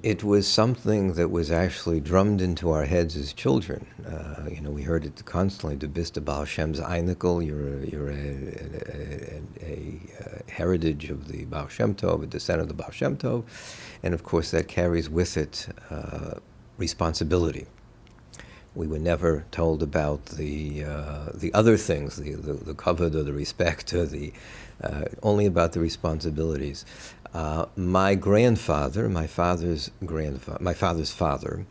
It was something that was actually drummed into our heads as children. We heard it constantly. Du bist a Ba'al Shem's Einikel. You're a heritage of the Ba'al Shem Tov, a descendant of the Ba'al Shem Tov, and of course that carries with it responsibility. We were never told about the other things, the kavod or the respect, or only about the responsibilities. My grandfather, my father's father,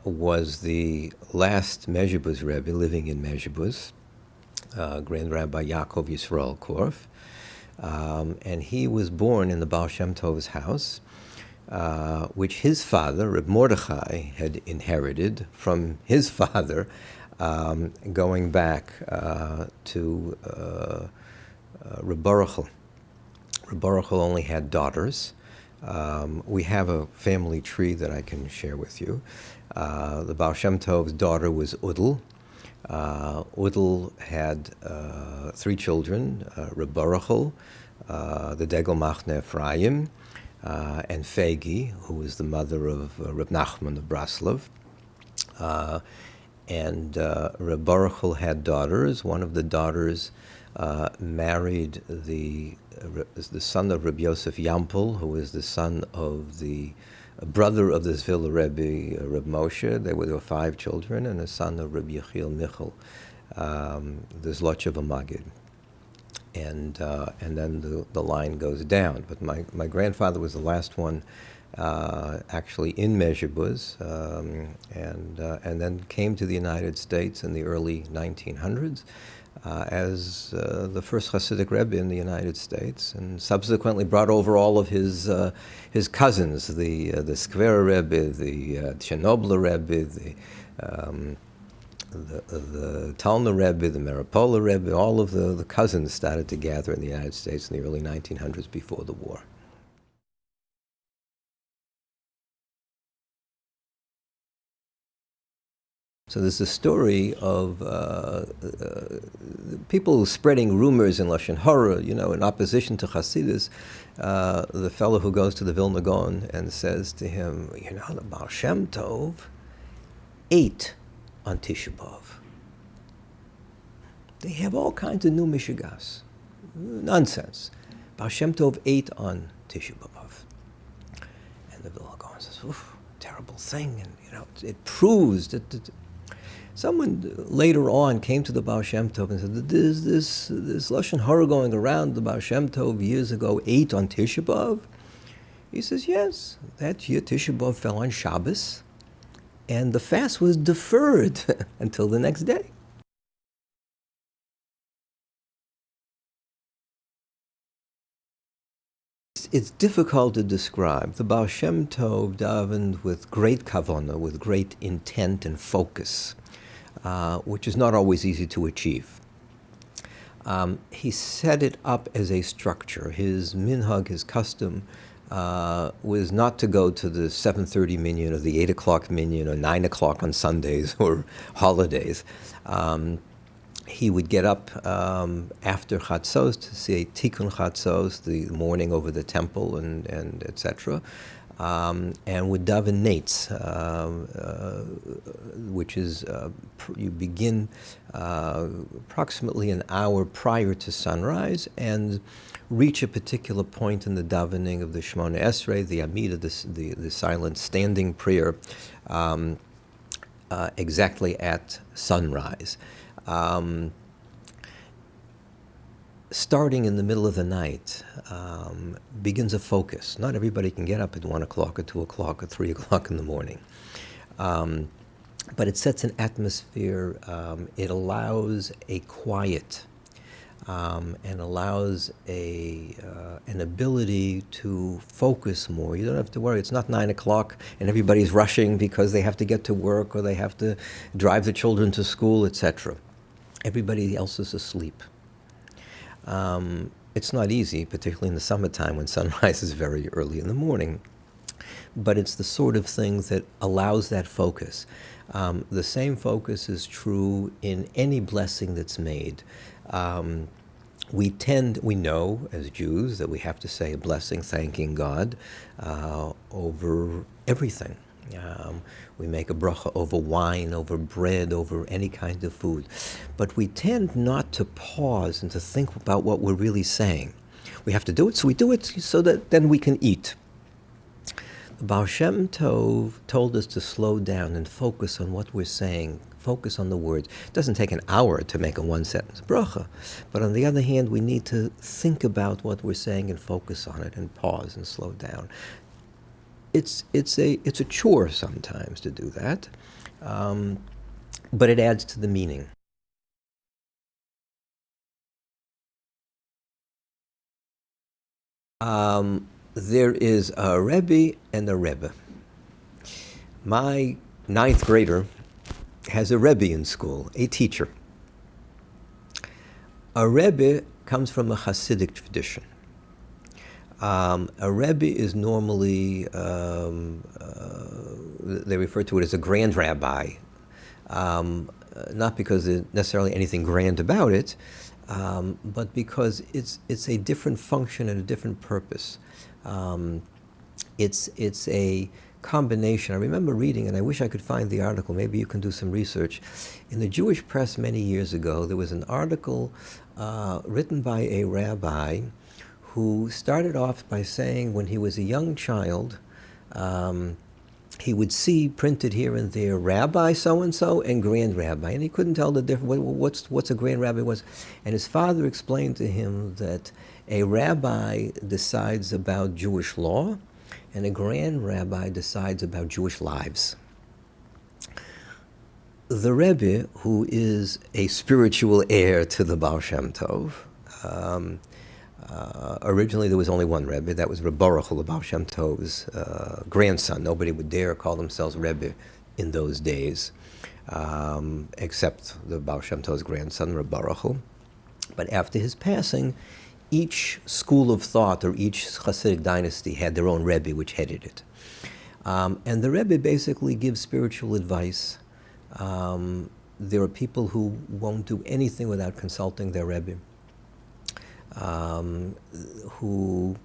was the last Mezhbizh Rebbe living in Mezhbizh, Grand Rabbi Yitzhak Aharon Korff, and he was born in the Ba'al Shem Tov's house, which his father, Reb Mordechai, had inherited from his father, going back to Reb Baruch. Reb Baruch only had daughters. We have a family tree that I can share with you. The Ba'al Shem Tov's daughter was Udal. Udal had 3 children, Reb Baruch, the Degel Machne Ephraim, and Fegi, who was the mother of Reb Nachman of Braslov. And Reb Baruch had daughters. One of the daughters married the son of Reb Yosef Yampel, who was the son of the brother of the Zvhil Rebbe, Reb Moshe. There were 5 children, and a son of Reb Yechiel Michal, the Zlotchev Magid. And then the line goes down. But my grandfather was the last one actually in Mezhbizh, and then came to the United States in the early 1900s as the first Hasidic Rebbe in the United States, and subsequently brought over all of his cousins, the Skvera Rebbe, the Chernobyl Rebbe, the Talna Rebbe, the Maripola Rebbe. All of the cousins started to gather in the United States in the early 1900s before the war. So there's a story of people spreading rumors in Lashon Hara, in opposition to Hasidus. The fellow who goes to the Vilna Gaon and says to him, the Ba'al Shem Tov ate on Tisha B'Av. They have all kinds of new mishigas. Nonsense. Ba'al Shem Tov ate on Tisha B'Av. And the Vilna Gaon says, oof, terrible thing. And, it proves that... Someone later on came to the Ba'al Shem Tov and said, there's this Lashon Hara going around. The Ba'al Shem Tov years ago ate on Tisha B'Av. He says, yes, that year Tisha B'Av fell on Shabbos, and the fast was deferred until the next day. It's difficult to describe. The Ba'al Shem Tov davened with great kavanah, with great intent and focus, which is not always easy to achieve. He set it up as a structure. His minhag, his custom, was not to go to the 7:30 minyan or the 8 o'clock minyan or 9 o'clock on Sundays or holidays. He would get up after Chatzos to say Tikkun Chatzos, the morning over the temple, and etc., and would daven nates, which is you begin approximately an hour prior to sunrise and reach a particular point in the davening of the Shemona Esrei, the Amidah, the silent standing prayer, exactly at sunrise. Starting in the middle of the night begins a focus. Not everybody can get up at 1 o'clock or 2 o'clock or 3 o'clock in the morning. But it sets an atmosphere. It allows a quiet and allows an ability to focus more. You don't have to worry. It's not 9 o'clock and everybody's rushing because they have to get to work or they have to drive the children to school, etc. Everybody else is asleep. It's not easy, particularly in the summertime when sunrise is very early in the morning. But it's the sort of thing that allows that focus. The same focus is true in any blessing that's made. we know as Jews that we have to say a blessing thanking God over everything. We make a bracha over wine, over bread, over any kind of food. But we tend not to pause and to think about what we're really saying. We have to do it, so we do it so that then we can eat. The Ba'al Shem Tov told us to slow down and focus on what we're saying, focus on the words. It doesn't take an hour to make a one-sentence bracha, but on the other hand, we need to think about what we're saying and focus on it and pause and slow down. It's a chore sometimes to do that, but it adds to the meaning. There is a Rebbe and a Rebbe. My 9th grader has a Rebbe in school, a teacher. A Rebbe comes from a Hasidic tradition. A Rebbe is normally, they refer to it as a grand rabbi, not because there's necessarily anything grand about it, but because it's a different function and a different purpose. It's a combination. I remember reading, and I wish I could find the article, maybe you can do some research. In the Jewish press many years ago, there was an article written by a rabbi who started off by saying when he was a young child, he would see printed here and there Rabbi so-and-so and Grand Rabbi, and he couldn't tell the difference, what's a Grand Rabbi was. And his father explained to him that a rabbi decides about Jewish law, and a Grand Rabbi decides about Jewish lives. The Rebbe, who is a spiritual heir to the Ba'al Shem Tov, originally there was only one Rebbe, that was Rebbe Baruch Hu, the Ba'al Shem Tov's grandson. Nobody would dare call themselves Rebbe in those days, except the Ba'al Shem Tov's grandson, Rebbe Baruch Hu. But after his passing, each school of thought or each Hasidic dynasty had their own Rebbe which headed it. And the Rebbe basically gives spiritual advice. There are people who won't do anything without consulting their Rebbe, who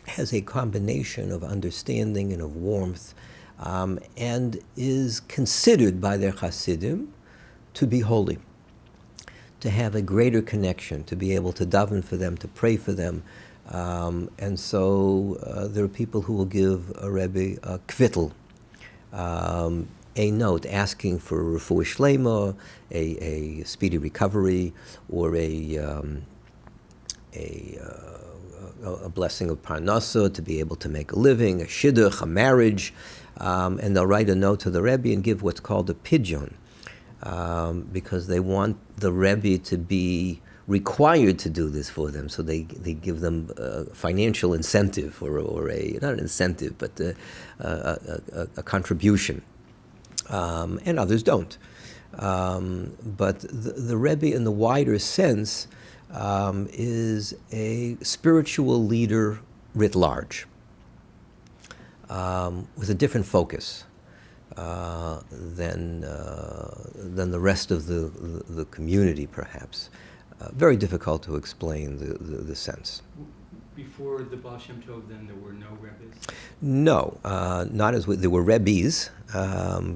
has a combination of understanding and of warmth, and is considered by their Hasidim to be holy, to have a greater connection, to be able to daven for them, to pray for them. And so there are people who will give a Rebbe a kvittel, a note asking for refuah shlema, a speedy recovery, or a blessing of parnasa, to be able to make a living, a shidduch, a marriage, and they'll write a note to the Rebbe and give what's called a pidyon, because they want the Rebbe to be required to do this for them, so they give them financial incentive, or a, not an incentive, but a contribution, and others don't. But the Rebbe in the wider sense is a spiritual leader writ large, with a different focus than the rest of the community, perhaps. Very difficult to explain the sense. Before the Ba'al Shem Tov, then there were no Rebbes? No, not as there were Rebbes,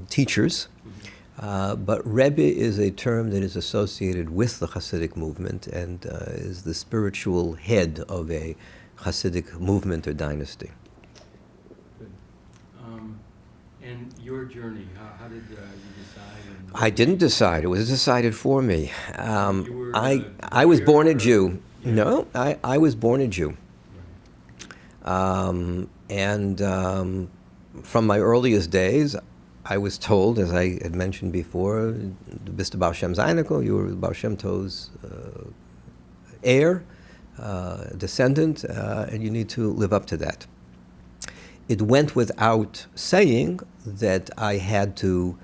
teachers. But Rebbe is a term that is associated with the Hasidic movement and is the spiritual head of a Hasidic movement or dynasty. Good. And your journey, how did you decide? I didn't decide. It was decided for me. You were, I was born a Jew. Yeah. No, I was born a Jew. Right. And from my earliest days, I was told, as I had mentioned before, bist Ba'al Shem Zainikel, you were Ba'al Shem Tov's heir, descendant, and you need to live up to that. It went without saying that I had to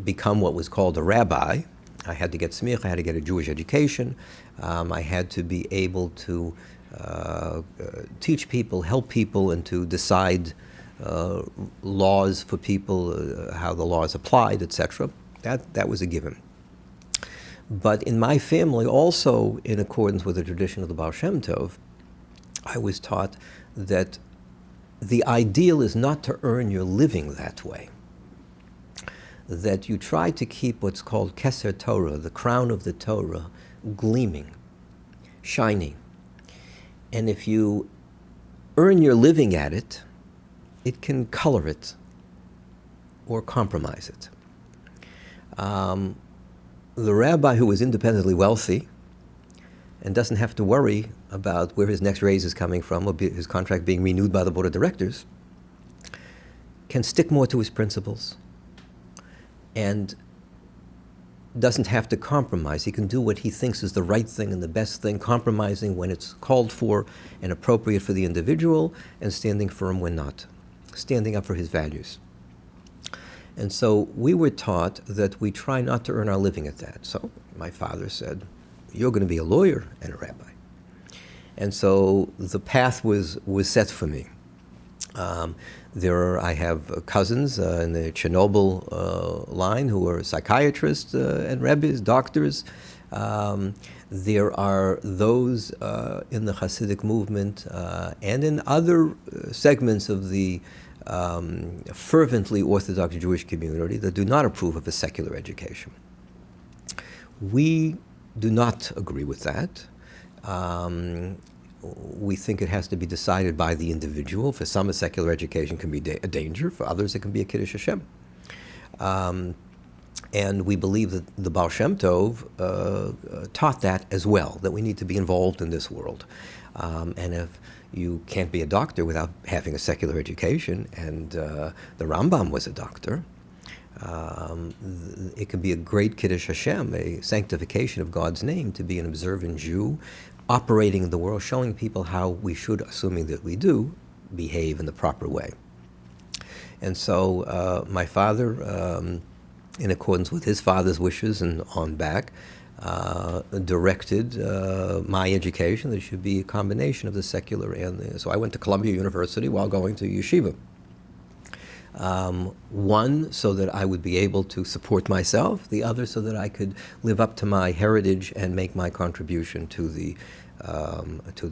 become what was called a rabbi. I had to get smicha, I had to get a Jewish education. I had to be able to teach people, help people, and to decide laws for people, how the law is applied, etc. That was a given. But in my family, also in accordance with the tradition of the Ba'al Shem Tov, I was taught that the ideal is not to earn your living that way. That you try to keep what's called Keser Torah, the crown of the Torah, gleaming, shining. And if you earn your living at it, it can color it or compromise it. The rabbi who is independently wealthy and doesn't have to worry about where his next raise is coming from or his contract being renewed by the board of directors can stick more to his principles and doesn't have to compromise. He can do what he thinks is the right thing and the best thing, compromising when it's called for and appropriate for the individual, and standing firm when not, standing up for his values. And so we were taught that we try not to earn our living at that. So my father said, you're going to be a lawyer and a rabbi. And so the path was set for me. I have cousins in the Chernobyl line who are psychiatrists and rebbes, doctors. There are those in the Hasidic movement and in other segments of the fervently Orthodox Jewish community that do not approve of a secular education. We do not agree with that. We think it has to be decided by the individual. For some, a secular education can be a danger. For others, it can be a Kiddush Hashem. And we believe that the Ba'al Shem Tov taught that as well, that we need to be involved in this world. And if you can't be a doctor without having a secular education, and the Rambam was a doctor, it can be a great Kiddush Hashem, a sanctification of God's name, to be an observant Jew, operating in the world, showing people how we should, assuming that we do, behave in the proper way. And so my father, in accordance with his father's wishes and on back, directed my education that it should be a combination of the secular and the... So I went to Columbia University while going to yeshiva. One, so that I would be able to support myself. The other, so that I could live up to my heritage and make my contribution to the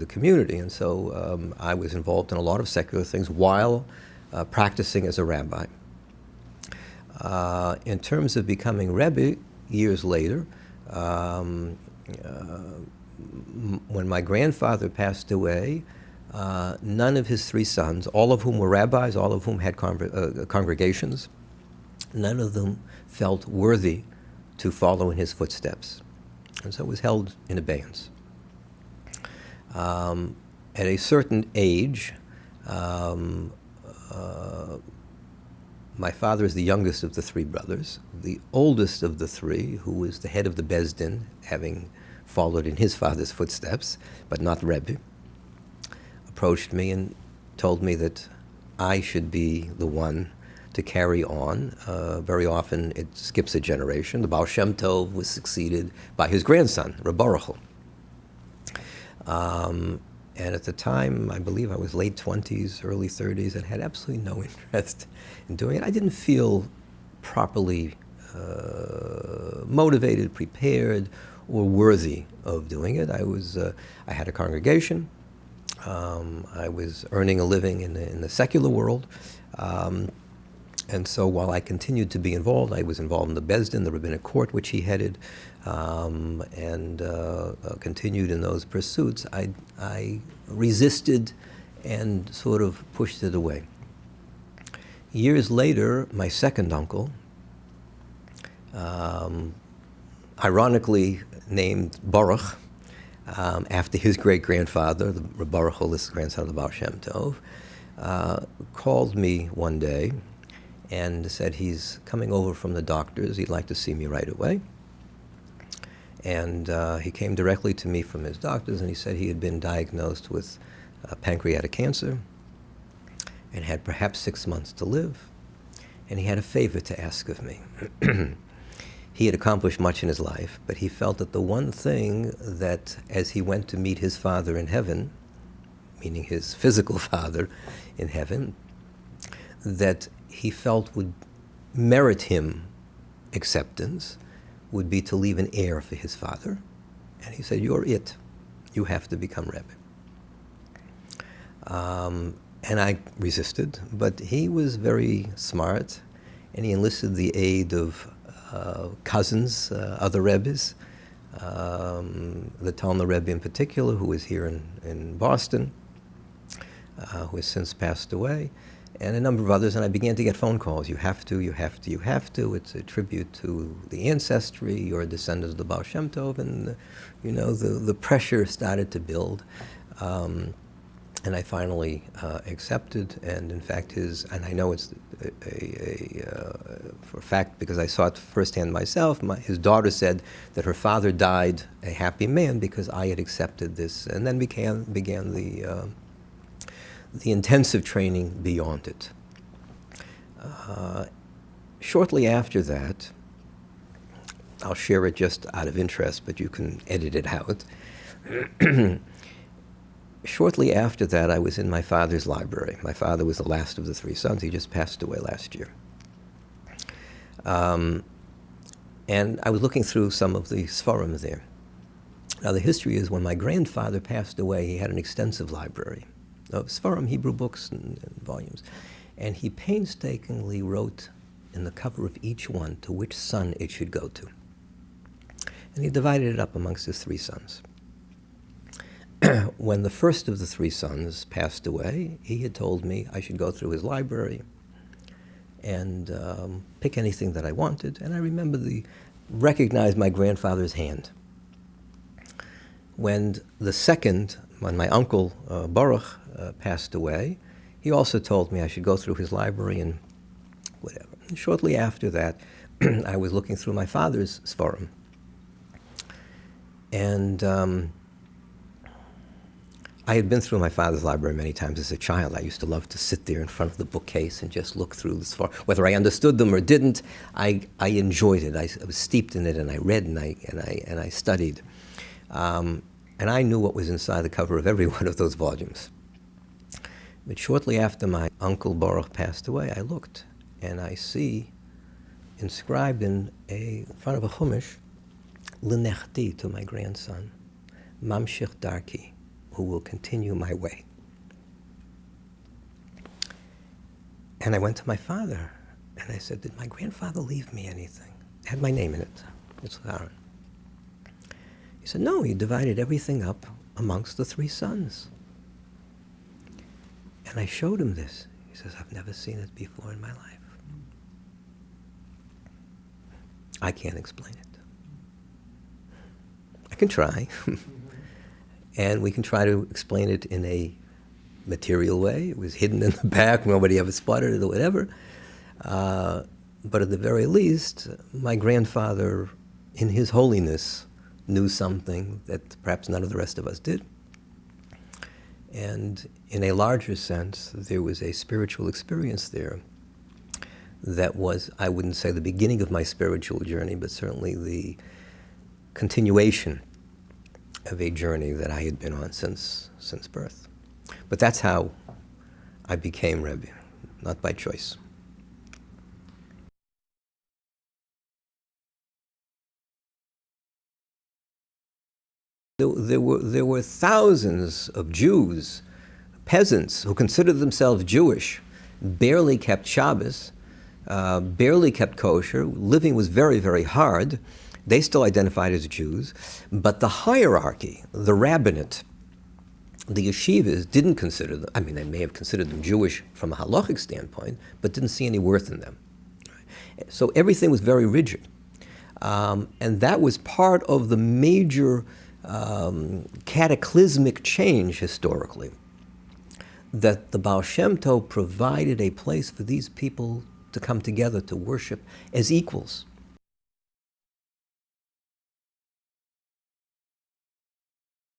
community. And so I was involved in a lot of secular things while practicing as a rabbi. In terms of becoming Rebbe, years later, when my grandfather passed away, none of his three sons, all of whom were rabbis, all of whom had congregations, none of them felt worthy to follow in his footsteps. And so it was held in abeyance. At a certain age, my father is the youngest of the three brothers. The oldest of the three, who was the head of the Beis Din, having followed in his father's footsteps, but not Rebbe, approached me and told me that I should be the one to carry on. Very often it skips a generation. The Ba'al Shem Tov was succeeded by his grandson, Rabbi Baruch. And at the time, I believe I was late 20s, early 30s, and had absolutely no interest in doing it. I didn't feel properly motivated, prepared, or worthy of doing it. I had a congregation. I was earning a living in the secular world. And so while I continued to be involved, I was involved in the Beis Din, the rabbinic court, which he headed, and continued in those pursuits. I resisted and sort of pushed it away. Years later, my second uncle, ironically named Baruch, after his great-grandfather, the Rebbe Baruch, the grandson of the Ba'al Shem Tov, called me one day and said he's coming over from the doctors. He'd like to see me right away. And he came directly to me from his doctors, and he said he had been diagnosed with pancreatic cancer and had perhaps 6 months to live. And he had a favor to ask of me. He had accomplished much in his life, but he felt that the one thing that, as he went to meet his father in heaven, meaning his physical father in heaven, that he felt would merit him acceptance, would be to leave an heir for his father. And he said, "You're it. You have to become Rebbe." And I resisted, but he was very smart, and he enlisted the aid of cousins, other Rebbes, the Talmud Rebbe in particular, who was here in Boston, who has since passed away, and a number of others, and I began to get phone calls. You have to, you have to, you have to. It's a tribute to the ancestry. You're a descendant of the Ba'al Shem Tov, and the pressure started to build. And I finally accepted, and in fact and I know it's for a fact because I saw it firsthand myself, his daughter said that her father died a happy man because I had accepted this, and then began the intensive training beyond it. Shortly after that, I'll share it just out of interest, but you can edit it out. Shortly after that, I was in my father's library. My father was the last of the three sons. He just passed away last year. And I was looking through some of the Sfarim there. Now, the history is when my grandfather passed away, he had an extensive library of Sfarim, Hebrew books and volumes. And he painstakingly wrote in the cover of each one to which son it should go to. And he divided it up amongst his three sons. When the first of the three sons passed away, he had told me I should go through his library and pick anything that I wanted. And I remember recognized my grandfather's hand. When my uncle Baruch passed away, he also told me I should go through his library and whatever. And shortly after that, I was looking through my father's Sfarim. And I had been through my father's library many times as a child. I used to love to sit there in front of the bookcase and just look through this far. Whether I understood them or didn't, I enjoyed it. I was steeped in it, and I read and I studied. And I knew what was inside the cover of every one of those volumes. But shortly after my uncle Baruch passed away, I looked, and I see inscribed in front of a chumash, L'nechti, to my grandson, Mamshich Darki, who will continue my way. And I went to my father, and I said, "Did my grandfather leave me anything?" It had my name in it, Yitzhak Aharon. He said, "No, he divided everything up amongst the three sons." And I showed him this. He says, "I've never seen it before in my life." I can't explain it. I can try. And we can try to explain it in a material way. It was hidden in the back, nobody ever spotted it or whatever. But at the very least, my grandfather, in his holiness, knew something that perhaps none of the rest of us did. And in a larger sense, there was a spiritual experience there that was, I wouldn't say the beginning of my spiritual journey, but certainly the continuation of a journey that I had been on since birth. But that's how I became Rebbe, not by choice. There were thousands of Jews, peasants, who considered themselves Jewish, barely kept Shabbos, barely kept kosher. Living was very, very hard. They still identified as Jews, but the hierarchy, the rabbinate, the yeshivas didn't consider them. I mean, they may have considered them Jewish from a halachic standpoint, but didn't see any worth in them. So everything was very rigid. And that was part of the major cataclysmic change historically, that the Ba'al Shem Tov provided a place for these people to come together to worship as equals.